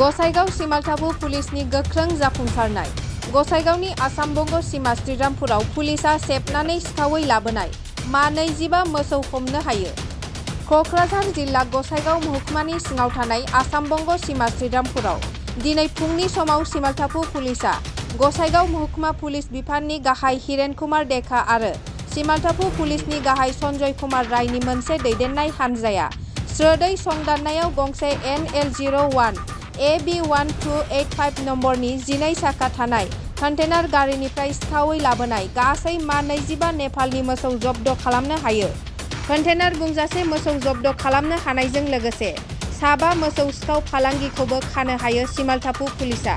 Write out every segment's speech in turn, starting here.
गसाइगाव सिमालथाबु पुलिसनि गोख्रों जाफुंसारनाय। गसाइगावनि आसाम बंग सीमा श्रीरामपुराव पुलिसा सेबनानै सिखावै लाबोनाय मा 25 मोसौ हमनो हायो। कक्राझार जिल्ला गसाइगाव महकुमानि सिङाव थानाय आसाम बंग सीमा श्रीरामपुराव दिनै फुंनि समाव सिमालथाबु पुलिसा गसाइगाव महकुमा पुलिस बिफाननि गाहाय हिरेन कुमार डेका आरो सिमालथाबु पुलिसनि गाहाय सन्जय कुमार रायनि मोनसे दैदेननाय हानजाया स्रोदै संदाननायाव गंसे NL01 AB1285 नम्बरनि 12 साखा थानाय कन्टेनार गारिनिफ्राय सिखावै लाबोनाय गासै मा 25 नेपालनि मोसौ जब्द खालामनो हायो। कन्टेनार बुंजासे मोसौ जब्द खालामनो हानायजों लोगोसे 7 मोसौ सिखाव फालांगिखौबो खानो हायो सिमालथाबु पुलिसा।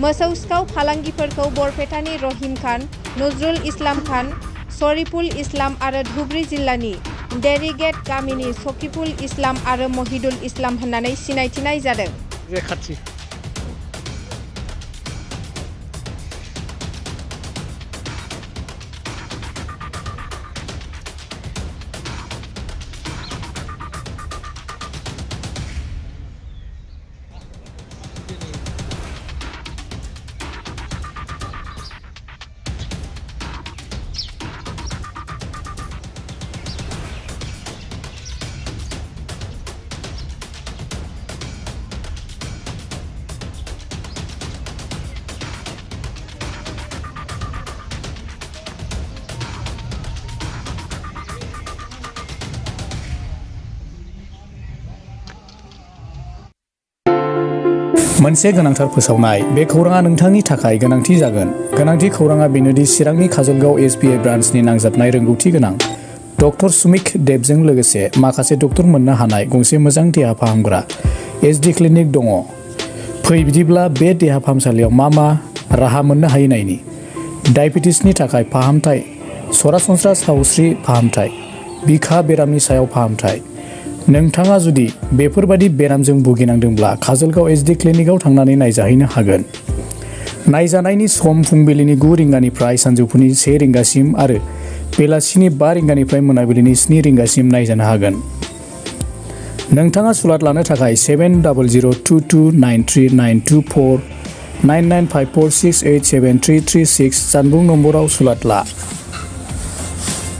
मोसौ सिखाव फालांगिफोरखौ बरपेटानि रहिम खान, नजरुल इस्लाम खान, शरीफुल इस्लाम आरो धुबरी जिल्लानि डेरिगेट गामिनि सकिफुल इस्लाम आरो महिदुल इस्लाम होननानै सिनायथिनाय जादों। मोनसे गोनांथार फोसावनाय। बे खौराङा नोंथांनि थाखाय गोनांथि जागोन। गोनांथि खौराङा बेनोदि चिरांनि काजलगाव SBI ब्रान्चनि नांजाबनाय रोंगौथि गोनां डक्टर सुमिक देबजों लोगोसे माखासे डक्टर मोननो हानाय गंसे मोजां देहा फाहामग्रा SD क्लिनिक दङ। फै बिदिब्ला बे देहा फाहामसालियाव मा राहा मोननो हायो नायनि। डायबेटिसनि थाखाय फाहामथाय, सरासनस्रा सावस्रि फाहामथाय, बिखा बेरामनि सायाव फाहामथाय। नोंथाङा जुदि बेफोरबादि बेरामजों भुगिनांदोंब्ला काजलगाव SD क्लिनिकआव थांनानै नायजाहैनो हागोन। नायजानायनि सम फुंबिलिनि 9 रिंगानिफ्राय सानजौफुनि 1 रिंगासिम आरो बेलासिनि 5 रिंगानिफ्राय मोनाबिलिनि 7 रिंगासिम नायजानो हागोन। नोंथाङा सुलाद लानो थाखाय 7002293924 9954687336 जानबुं नम्बराव सुलाद ला।